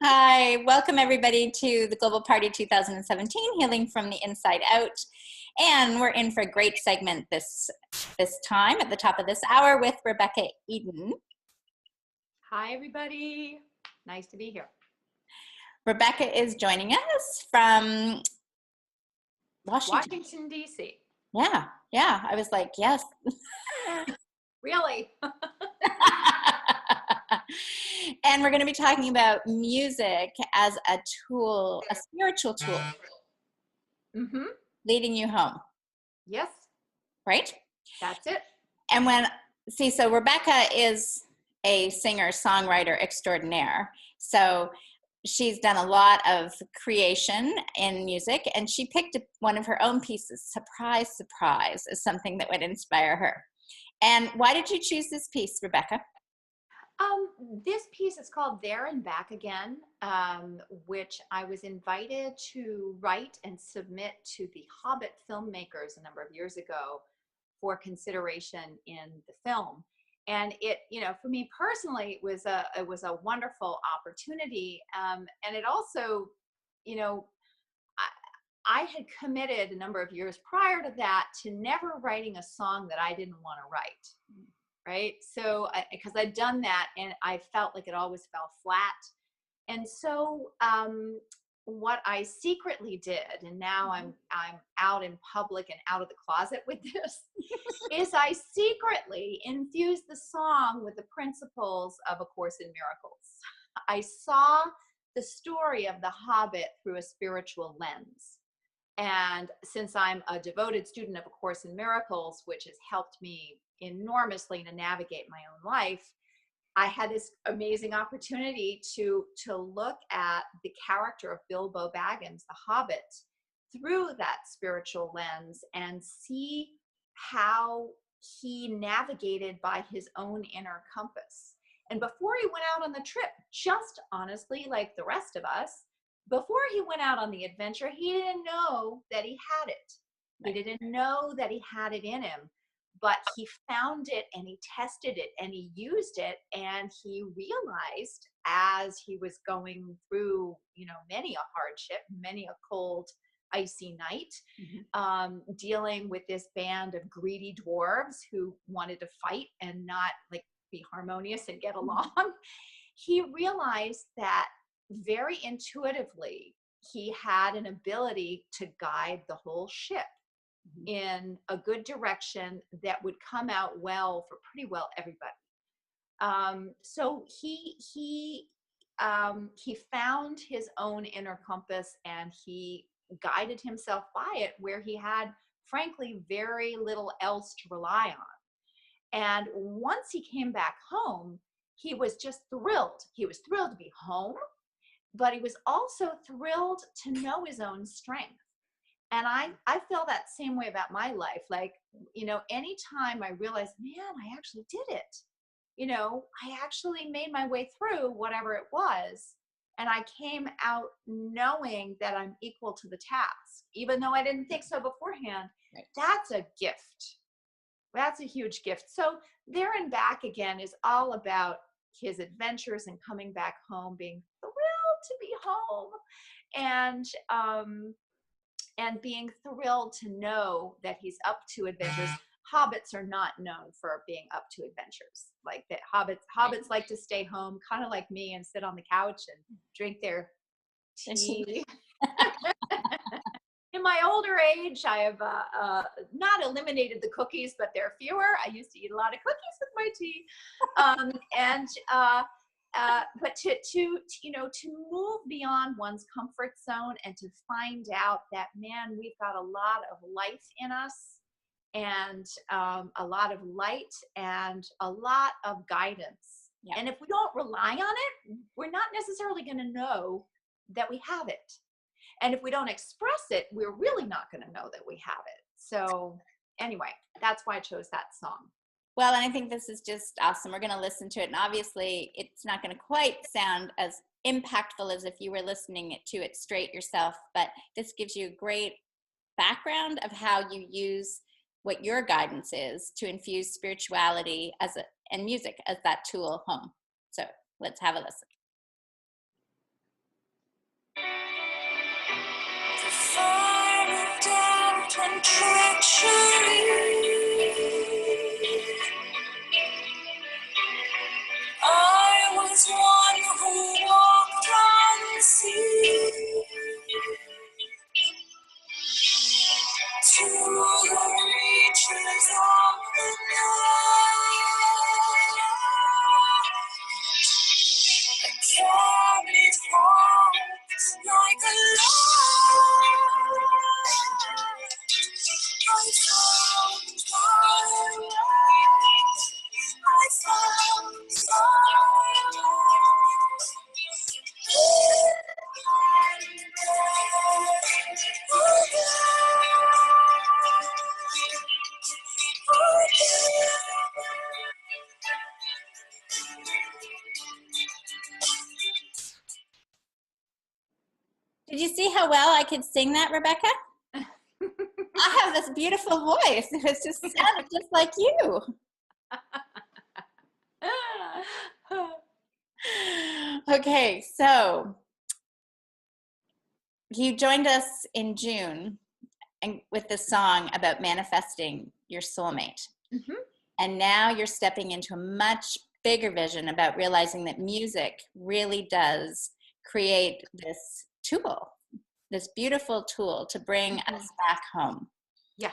Hi, welcome everybody to the Global Party 2017, Healing from the Inside Out. And we're in for a great segment this time at the top of this hour with Rebekah Eden. Hi, everybody. Nice to be here. Rebekah is joining us from Washington, D.C. Yeah. I was like, yes. Really? And we're going to be talking about music as a tool, a spiritual tool, leading you home. Yes. Right? That's it. And so Rebekah is a singer, songwriter extraordinaire. So she's done a lot of creation in music, and she picked one of her own pieces, Surprise, Surprise, as something that would inspire her. And why did you choose this piece, Rebekah? This piece is called There and Back Again, which I was invited to write and submit to the Hobbit filmmakers a number of years ago for consideration in the film. And it, for me personally, it was a wonderful opportunity. And it also, I had committed a number of years prior to that to never writing a song that I didn't want to write. Right. So because I'd done that and I felt like it always fell flat. And so what I secretly did, and now I'm out in public and out of the closet with this, is I secretly infused the song with the principles of A Course in Miracles. I saw the story of the Hobbit through a spiritual lens. And since I'm a devoted student of A Course in Miracles, which has helped me enormously to navigate my own life, I had this amazing opportunity to look at the character of Bilbo Baggins, the Hobbit, through that spiritual lens and see how he navigated by his own inner compass. And before he went out on the trip, just honestly, like the rest of us, before he went out on the adventure, he didn't know that he had it. He didn't know that he had it in him, but he found it and he tested it and he used it, and he realized as he was going through, many a hardship, many a cold, icy night, dealing with this band of greedy dwarves who wanted to fight and not like be harmonious and get along. He realized that very intuitively, he had an ability to guide the whole ship in a good direction that would come out well for pretty well everybody. So he found his own inner compass and he guided himself by it where he had, frankly, very little else to rely on. And once he came back home, he was just thrilled. He was thrilled to be home, but he was also thrilled to know his own strength. And I feel that same way about my life. Like, anytime I realized, man, I actually did it. I actually made my way through whatever it was. And I came out knowing that I'm equal to the task, even though I didn't think so beforehand. Right. That's a gift. That's a huge gift. So There and Back Again is all about his adventures and coming back home, being thrilled to be home, and being thrilled to know that he's up to adventures. Hobbits are not known for being up to adventures. Like that, hobbits like to stay home, kind of like me, and sit on the couch and drink their tea. In my older age, I have not eliminated the cookies, but they're fewer. I used to eat a lot of cookies with my tea, but to move beyond one's comfort zone and to find out that, man, we've got a lot of life in us, and a lot of light and a lot of guidance. Yeah. And if we don't rely on it, we're not necessarily going to know that we have it. And if we don't express it, we're really not going to know that we have it. So anyway, that's why I chose that song. Well, and I think this is just awesome. We're going to listen to it. And obviously, it's not going to quite sound as impactful as if you were listening to it straight yourself. But this gives you a great background of how you use what your guidance is to infuse spirituality and music as that tool home. So let's have a listen. of doubt and treachery. I was one who walked on the sea. To the reaches of the night, I carried hopes like a light. I found my way. I found my Did you see how well I could sing that, Rebekah? I have this beautiful voice. It just sounded just like you. Okay, so you joined us in June and with this song about manifesting your soulmate. Mm-hmm. And now you're stepping into a much bigger vision about realizing that music really does create this tool, this beautiful tool to bring us back home. Yeah.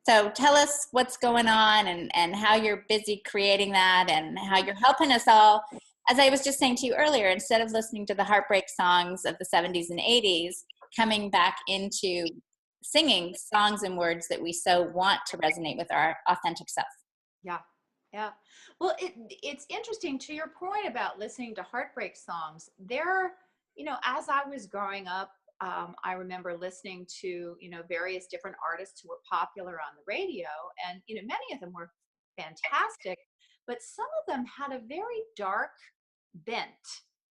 So tell us what's going on and how you're busy creating that and how you're helping us all. As I was just saying to you earlier, instead of listening to the heartbreak songs of the 70s and 80s, coming back into singing songs and words that we so want to resonate with our authentic self. Yeah. Yeah. Well, it's interesting to your point about listening to heartbreak songs. There, as I was growing up, I remember listening to, various different artists who were popular on the radio, and, many of them were fantastic, but some of them had a very dark bent.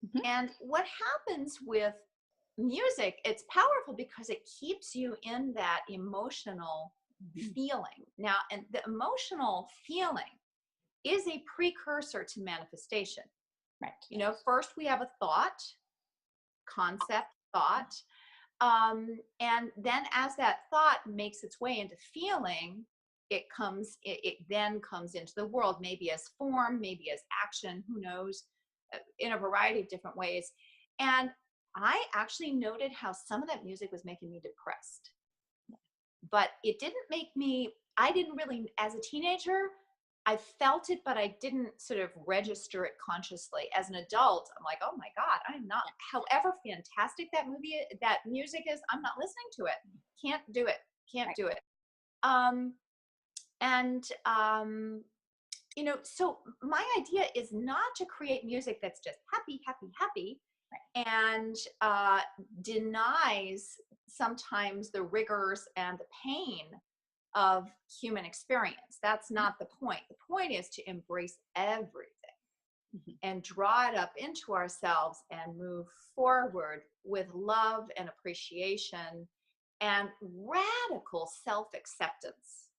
Mm-hmm. And what happens with music, it's powerful because it keeps you in that emotional feeling. Now, and the emotional feeling is a precursor to manifestation. Right. First we have a thought, concept, thought. And then as that thought makes its way into feeling, it then comes into the world, maybe as form, maybe as action, who knows, in a variety of different ways. And I actually noted how some of that music was making me depressed. But it didn't make me, I didn't really, as a teenager, I felt it, but I didn't sort of register it consciously. As an adult, I'm like, oh my God, I'm not, however fantastic that music is, I'm not listening to it. Can't do it. Can't do it. So my idea is not to create music that's just happy, happy, happy, and denies sometimes the rigors and the pain of human experience. That's not the point. The point is to embrace everything and draw it up into ourselves and move forward with love and appreciation and radical self-acceptance.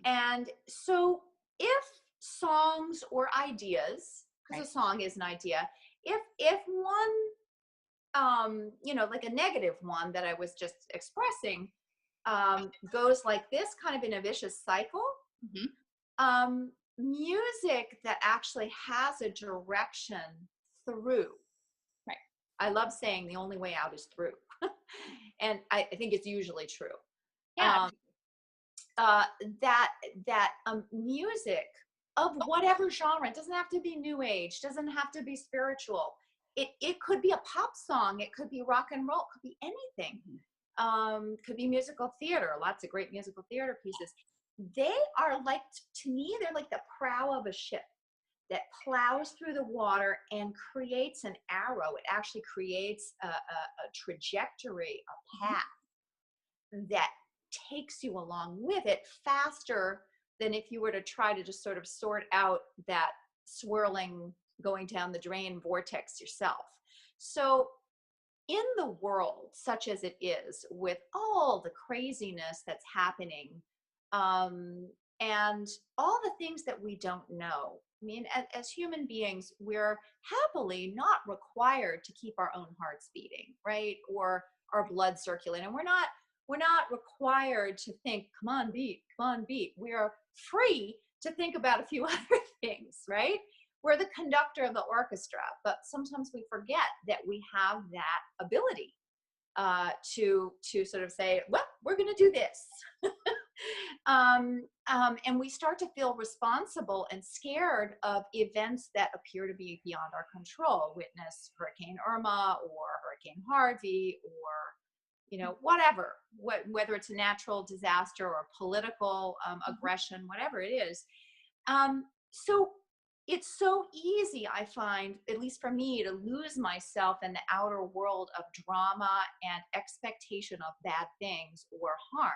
And so if songs or ideas, because a song is an idea, if one, like a negative one that I was just expressing, goes like this, kind of in a vicious cycle, music that actually has a direction through. Right. I love saying the only way out is through. And I think it's usually true. Yeah. That music of whatever genre, it doesn't have to be new age, doesn't have to be spiritual. It could be a pop song, it could be rock and roll, it could be anything. Could be musical theater, lots of great musical theater pieces. They are like, to me, they're like the prow of a ship that plows through the water and creates an arrow. It actually creates a trajectory, a path that takes you along with it faster than if you were to try to just sort of sort out that swirling, going down the drain vortex yourself. So in the world, such as it is, with all the craziness that's happening, and all the things that we don't know, I mean, as human beings, we're happily not required to keep our own hearts beating, right? Or our blood circulating. We're not required to think, come on, beat, come on, beat. We are free to think about a few other things, right? We're the conductor of the orchestra, but sometimes we forget that we have that ability to sort of say, well, we're going to do this. And we start to feel responsible and scared of events that appear to be beyond our control. Witness Hurricane Irma or Hurricane Harvey, or whatever, whether it's a natural disaster or political aggression, whatever it is. So it's so easy, I find, at least for me, to lose myself in the outer world of drama and expectation of bad things or harm,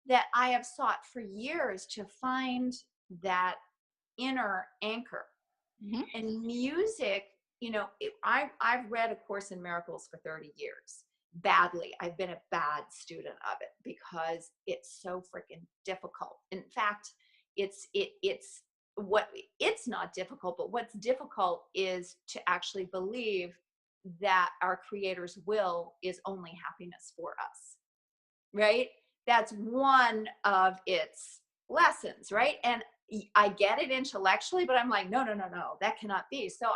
that I have sought for years to find that inner anchor. Mm-hmm. And music, I've read A Course in Miracles for 30 years. Badly. I've been a bad student of it because it's so freaking difficult. In fact, it's not difficult, but what's difficult is to actually believe that our Creator's will is only happiness for us, right? That's one of its lessons, right? And I get it intellectually, but I'm like, no, that cannot be. So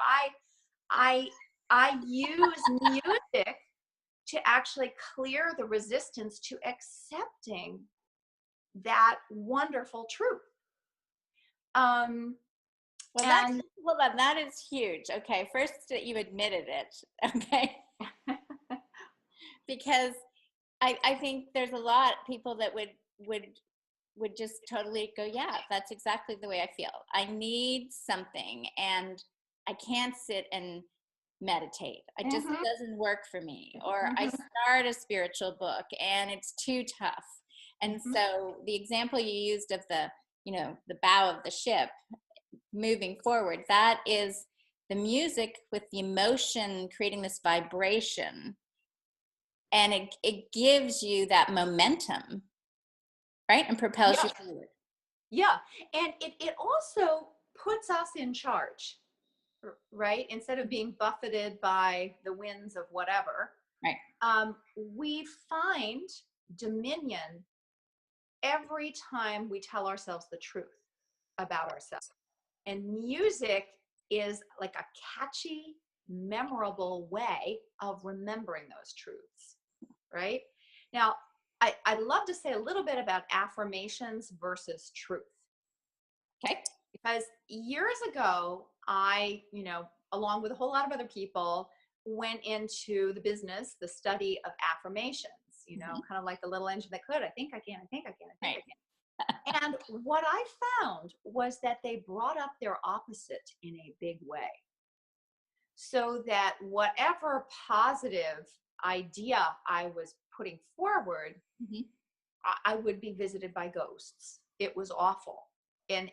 I use music to actually clear the resistance to accepting that wonderful truth. That is huge. Okay, first that you admitted it. Okay, because I think there's a lot of people that would just totally go, yeah, that's exactly the way I feel. I need something, and I can't sit and meditate. It just doesn't work for me. Or I start a spiritual book and it's too tough. And so the example you used of the bow of the ship moving forward, that is the music with the emotion creating this vibration, and it gives you that momentum, right? And propels you forward. Yeah. And it also puts us in charge, right? Instead of being buffeted by the winds of whatever, right? We find dominion every time we tell ourselves the truth about ourselves. And music is like a catchy, memorable way of remembering those truths, right? Now, I'd love to say a little bit about affirmations versus truth. Okay. Because years ago, I, along with a whole lot of other people, went into the business, the study of affirmations, kind of like the little engine that could. I think I can, I think I can, I think I can. And what I found was that they brought up their opposite in a big way. So that whatever positive idea I was putting forward, I would be visited by ghosts. It was awful. And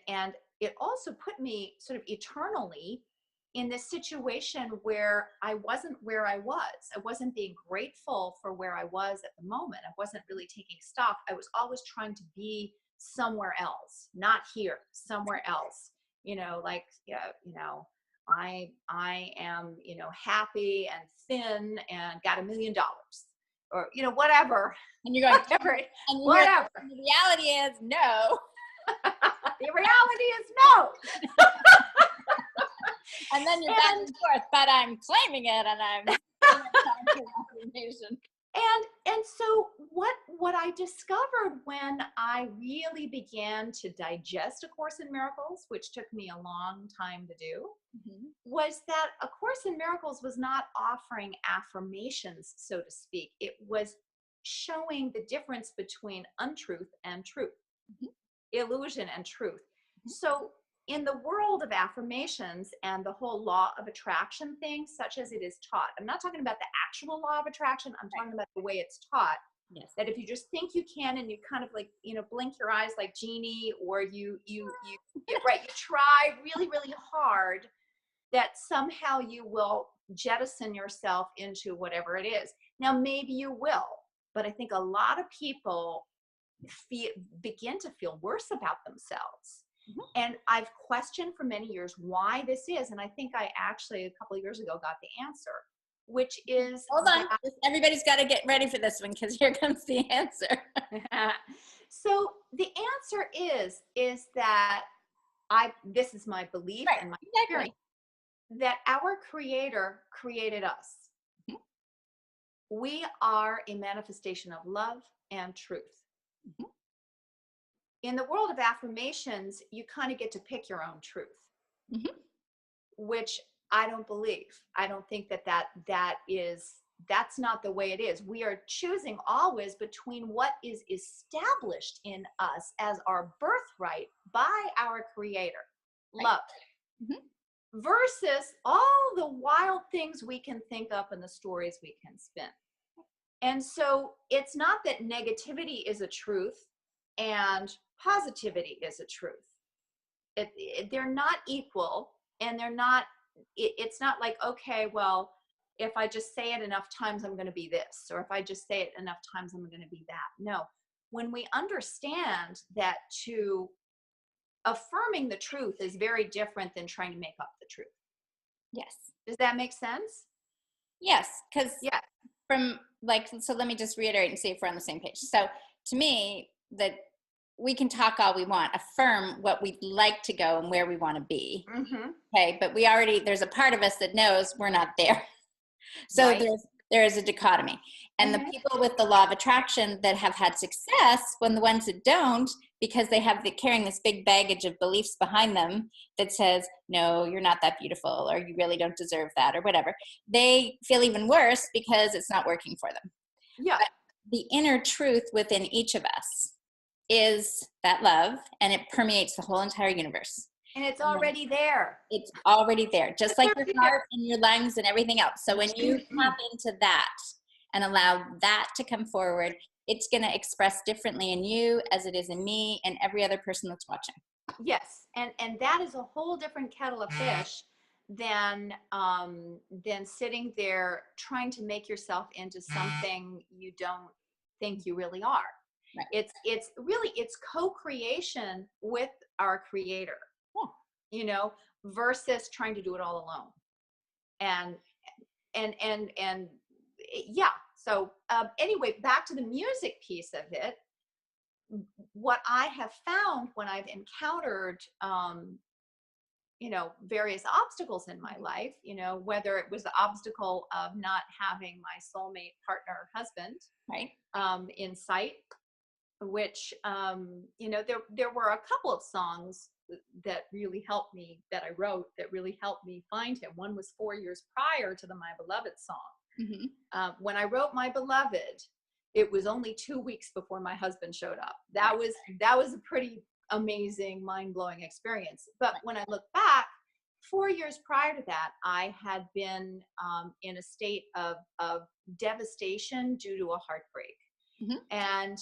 it also put me sort of eternally in this situation where I wasn't where I was. I wasn't being grateful for where I was at the moment. I wasn't really taking stock. I was always trying to be somewhere else, not here, somewhere else. I am, happy and thin and got $1 million, or, whatever. And you're going, whatever. The reality is no. The reality is no. And then you're back and forth, but I'm claiming it, and I'm and so what I discovered when I really began to digest A Course in Miracles, which took me a long time to do, was that A Course in Miracles was not offering affirmations, so to speak. It was showing the difference between untruth and truth, illusion and truth. So in the world of affirmations and the whole law of attraction thing, such as it is taught, I'm not talking about the actual law of attraction, I'm talking about the way it's taught. Yes. That if you just think you can, and you kind of like, blink your eyes like Genie, or you try really, really hard, that somehow you will jettison yourself into whatever it is. Now, maybe you will, but I think a lot of people begin to feel worse about themselves. And I've questioned for many years why this is. And I think I actually, a couple of years ago, got the answer. which is Hold on. Everybody's got to get ready for this one because here comes the answer. So the answer is that this is my belief and my experience, that our Creator created us. Mhm. We are a manifestation of love and truth. Mhm. In the world of affirmations, you kind of get to pick your own truth, Mhm. which I don't believe. I don't think that's not the way it is. We are choosing always between what is established in us as our birthright by our Creator, love, Mhm. versus all the wild things we can think up and the stories we can spin. And so it's not that negativity is a truth and positivity is a truth. They're not equal, and it's not like, okay, well, if I just say it enough times, I'm going to be this, or if I just say it enough times, I'm going to be that. No, when we understand that affirming the truth is very different than trying to make up the truth. Yes. Does that make sense? Yes, because Yeah. so let me just reiterate and see if we're on the same page. So to me, that we can talk all we want, affirm what we'd like to go and where we want to be. Mm-hmm. Okay, but there's a part of us that knows we're not there. So Right. there is a dichotomy. And Mm-hmm. the people with the law of attraction that have had success, when the ones that don't, because they have carrying this big baggage of beliefs behind them that says, no, you're not that beautiful, or you really don't deserve that, or whatever, they feel even worse because it's not working for them. Yeah. But the inner truth within each of us is that love, and it permeates the whole entire universe. And it's already there. It's already there, just like your heart and your lungs and everything else. So when you tap into that and allow that to come forward, it's going to express differently in you as it is in me and every other person that's watching. Yes, and that is a whole different kettle of fish than sitting there trying to make yourself into something you don't think you really are. Right. It's co-creation with our Creator, versus trying to do it all alone. And yeah. So anyway, back to the music piece of it. What I have found when I've encountered various obstacles in my life, whether it was the obstacle of not having my soulmate partner, husband, right, in sight, which there were a couple of songs that really helped me, that I wrote, that really helped me find him. One was 4 years prior to the My Beloved song. Mm-hmm. When I wrote My Beloved, it was only 2 weeks before my husband showed up. That was a pretty amazing, mind-blowing experience. But when I look back, 4 years prior to that, I had been in a state of devastation due to a heartbreak. Mm-hmm. And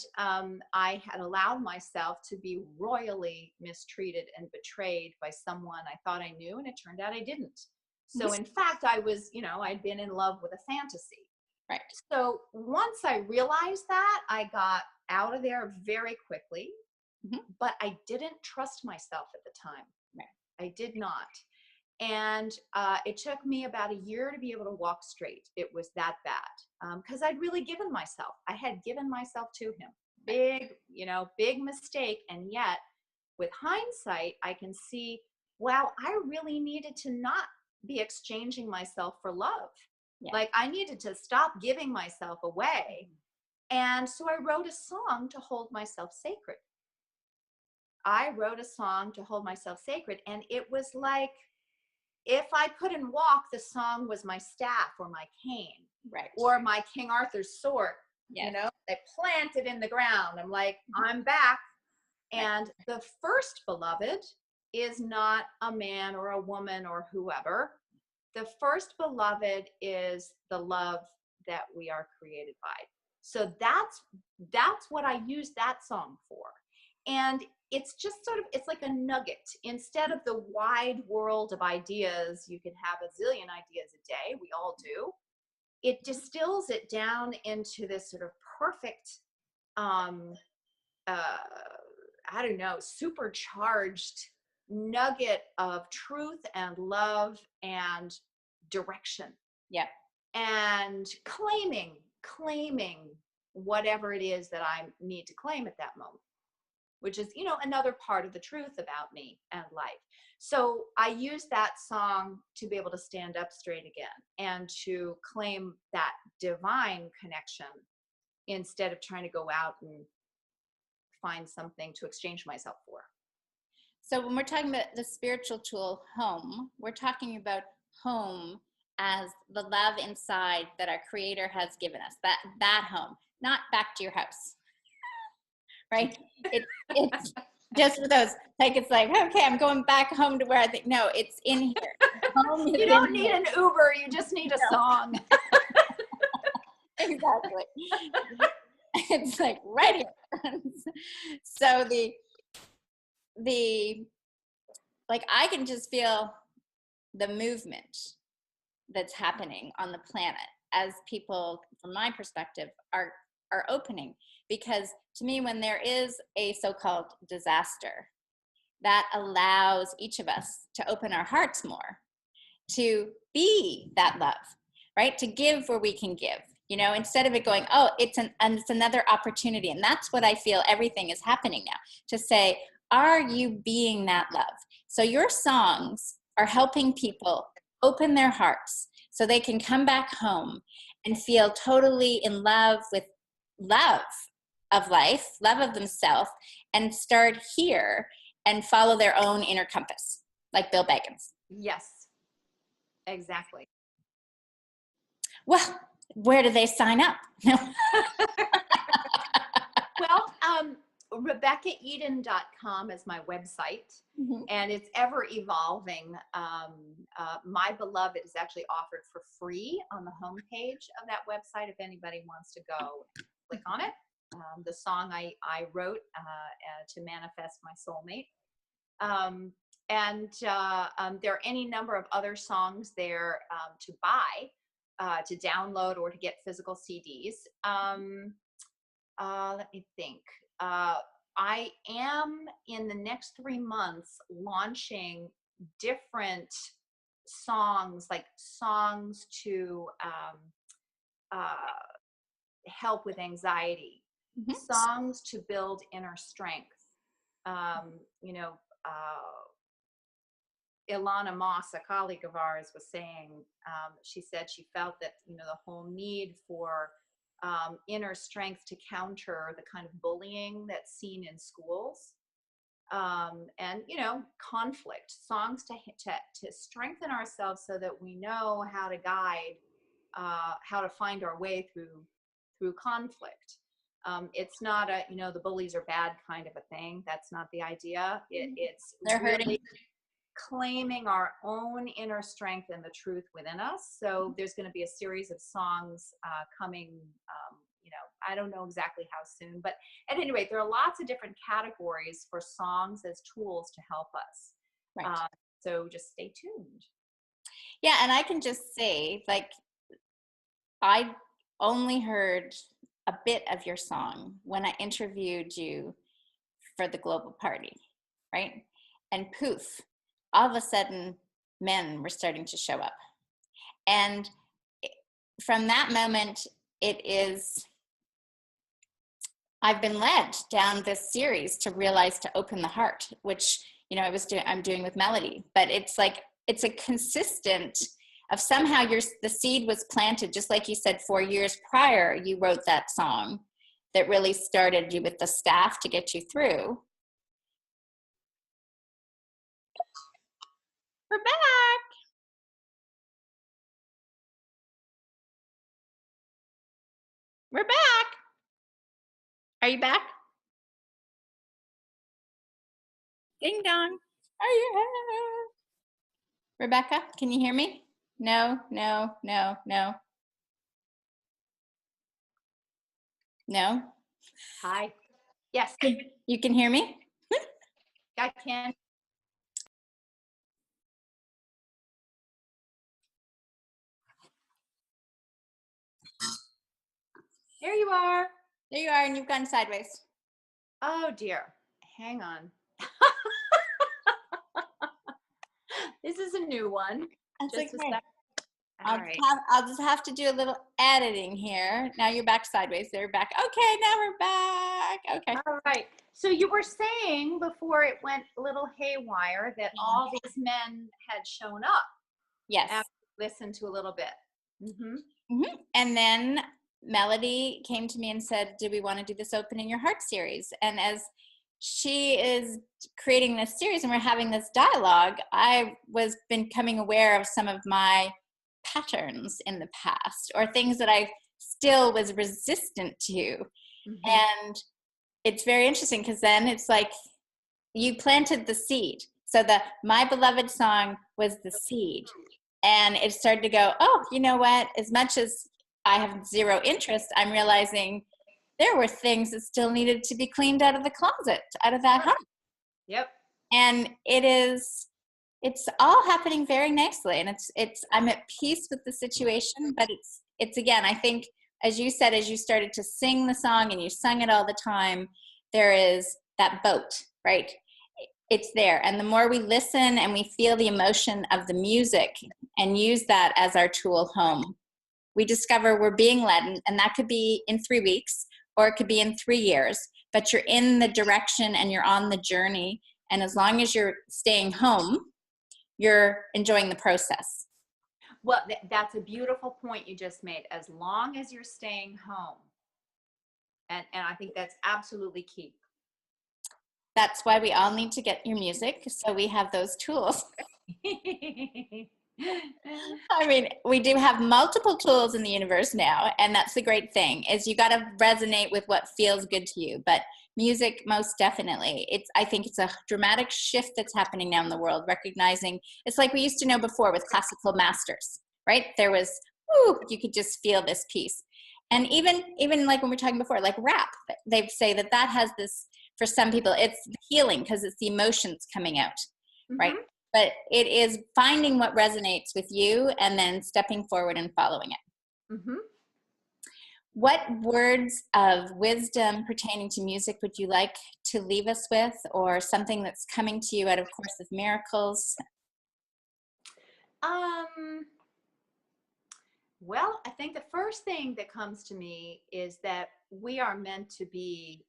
I had allowed myself to be royally mistreated and betrayed by someone I thought I knew, and it turned out I didn't. So in fact, I was, I'd been in love with a fantasy. Right. So once I realized that, I got out of there very quickly, mm-hmm. but I didn't trust myself at the time. Right. I did not. And it took me about a year to be able to walk straight. It was that bad, because I'd really given myself. I had given myself to him. Big mistake. And yet, with hindsight, I can see, wow, I really needed to not be exchanging myself for love. Yeah. Like I needed to stop giving myself away. And so I wrote a song to hold myself sacred. And it was like, if I couldn't walk, the song was my staff or my cane, right, or my King Arthur's sword. Yes. They planted in the ground. I'm like, I'm back. And the first beloved is not a man or a woman or whoever. The first beloved is the love that we are created by. So that's what I use that song for. And it's just it's like a nugget. Instead of the wide world of ideas, you can have a zillion ideas a day. We all do. It distills it down into this sort of perfect, supercharged nugget of truth and love and direction. Yeah. and claiming whatever it is that I need to claim at that moment, which is, another part of the truth about me and life. So I use that song to be able to stand up straight again and to claim that divine connection instead of trying to go out and find something to exchange myself for. So when we're talking about the spiritual tool home, we're talking about home as the love inside that our Creator has given us, that home, not back to your house, right? It's just for those, like, it's like, okay, I'm going back home to where I think, no, it's in here. Home is you don't need an Uber, you just need a song. Exactly. It's like right here. So like, I can just feel the movement that's happening on the planet as people, from my perspective, are opening. Because to me, when there is a so-called disaster, that allows each of us to open our hearts more, to be that love, right? To give where we can give, instead of it going, oh, it's another opportunity. And that's what I feel everything is happening now, to say, are you being that love? So your songs are helping people open their hearts so they can come back home and feel totally in love with love of life, love of themselves, and start here and follow their own inner compass, like Bill Baggins. Yes, exactly. Well, where do they sign up? Well, RebekahEden.com is my website, and it's ever evolving. My Beloved is actually offered for free on the homepage of that website if anybody wants to go click on it. The song I wrote to manifest my soulmate. And there are any number of other songs there to buy, to download, or to get physical CDs. Let me think. I am, in the next 3 months, launching different songs, like songs to help with anxiety, songs to build inner strength. Ilana Moss, a colleague of ours, was saying, she said she felt that, the whole need for inner strength to counter the kind of bullying that's seen in schools, and conflict, songs to strengthen ourselves so that we know how to guide, how to find our way through conflict. It's not a the bullies are bad kind of a thing. That's not the idea. It's They're really hurting. claiming our own inner strength and the truth within us. So there's going to be a series of songs coming, I don't know exactly how soon, but at any rate, there are lots of different categories for songs as tools to help us. Right. So just stay tuned. Yeah, and I can just say, like, I only heard a bit of your song when I interviewed you for the Global Party, right? And poof, all of a sudden, men were starting to show up. And from that moment, I've been led down this series to realize to open the heart, which, I'm doing with Melody. But it's like, it's a consistent of somehow the seed was planted, just like you said, 4 years prior, you wrote that song that really started you with the staff to get you through. We're back. We're back. Are you back? Ding dong. Are you here? Rebekah, can you hear me? No. No. Hi. Yes. You can hear me? I can. There you are. There you are, and you've gone sideways. Oh dear. Hang on. This is a new one. That's Just okay. a sec. All right. I'll just have to do a little editing here. Now you're back sideways. They're back. Okay, now we're back. Okay. All right. So you were saying before it went a little haywire that all these men had shown up. Yes. After you listened to a little bit. Mm-hmm. Mm-hmm. And then Melody came to me and said, do we want to do this Opening Your Heart series? And as she is creating this series and we're having this dialogue, I was becoming aware of some of my patterns in the past or things that I still was resistant to. Mm-hmm. And it's very interesting because then it's like you planted the seed. So the My Beloved song was the seed. And it started to go, oh, you know what? As much as I have zero interest, I'm realizing there were things that still needed to be cleaned out of the closet, out of that home. Yep. And it's all happening very nicely. And I'm at peace with the situation, but it's again, I think, as you said, as you started to sing the song and you sung it all the time, there is that boat, right? It's there. And the more we listen and we feel the emotion of the music and use that as our tool home, we discover we're being led. And that could be in 3 weeks or it could be in 3 years, but you're in the direction and you're on the journey. And as long as you're staying home, you're enjoying the process. Well, that's a beautiful point you just made. As long as you're staying home. And I think that's absolutely key. That's why we all need to get your music, so we have those tools. I mean, we do have multiple tools in the universe now, and that's the great thing, is you got to resonate with what feels good to you. But music, most definitely. I think it's a dramatic shift that's happening now in the world, recognizing it's like we used to know before with classical masters, right? There was, you could just feel this piece. And even like when we were talking before, like rap, they say that has this, for some people, it's healing because it's the emotions coming out, right? But it is finding what resonates with you and then stepping forward and following it. Mm-hmm. What words of wisdom pertaining to music would you like to leave us with, or something that's coming to you out of Course of Miracles? Well, I think the first thing that comes to me is that we are meant to be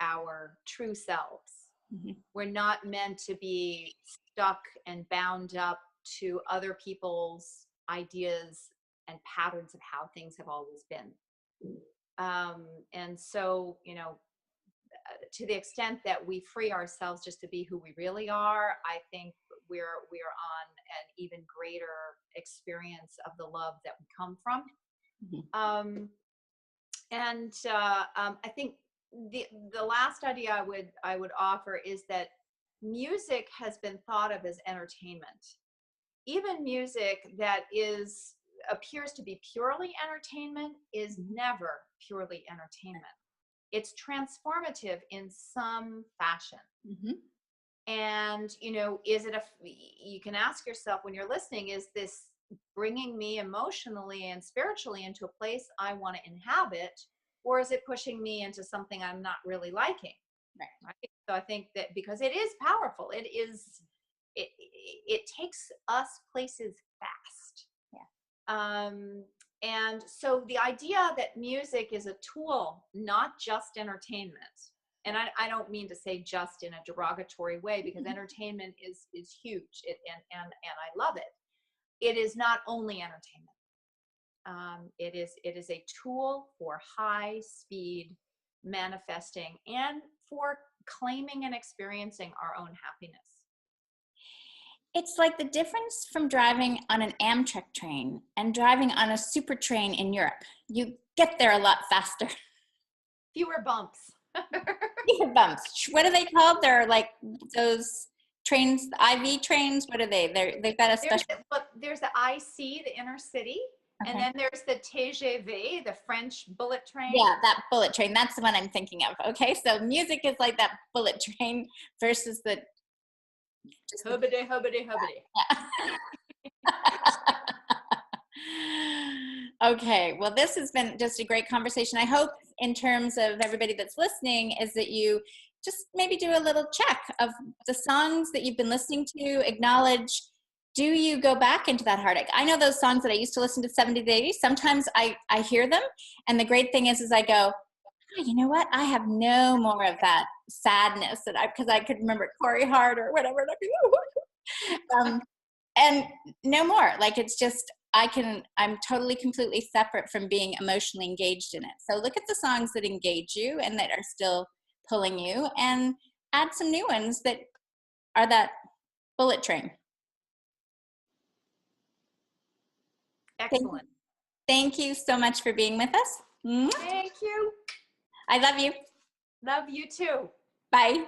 our true selves. Mm-hmm. We're not meant to be stuck and bound up to other people's ideas and patterns of how things have always been. And so, to the extent that we free ourselves just to be who we really are, I think we're on an even greater experience of the love that we come from. Mm-hmm. I think the last idea I would offer is that music has been thought of as entertainment. Even music that appears to be purely entertainment is never purely entertainment. It's transformative in some fashion. Mm-hmm. And, you can ask yourself when you're listening, is this bringing me emotionally and spiritually into a place I want to inhabit, or is it pushing me into something I'm not really liking? Right. So I think that because it is powerful, it takes us places fast. Yeah. And so the idea that music is a tool, not just entertainment, and I don't mean to say just in a derogatory way, because entertainment is huge, and I love it. It is not only entertainment. It is a tool for high speed manifesting and for claiming and experiencing our own happiness. It's like the difference from driving on an Amtrak train and driving on a super train in Europe. You get there a lot faster. Fewer bumps. Fewer bumps. What are they called? They're like those trains, IV trains. What are they? They've got a special. There's the IC, the inner city. Okay. And then there's the TGV, the French bullet train. Yeah, that bullet train. That's the one I'm thinking of. Okay, so music is like that bullet train versus the hubbity. Yeah. Okay, well, this has been just a great conversation. I hope in terms of everybody that's listening is that you just maybe do a little check of the songs that you've been listening to, acknowledge do you go back into that heartache? I know those songs that I used to listen to 70s, 80s. Sometimes I hear them, and the great thing is I go, oh, you know what? I have no more of that sadness because I could remember Corey Hart or whatever. And and no more. Like, it's just, I'm totally completely separate from being emotionally engaged in it. So look at the songs that engage you and that are still pulling you, and add some new ones that are that bullet train. Excellent. Thank you so much for being with us. Thank you. I love you. Love you too. Bye.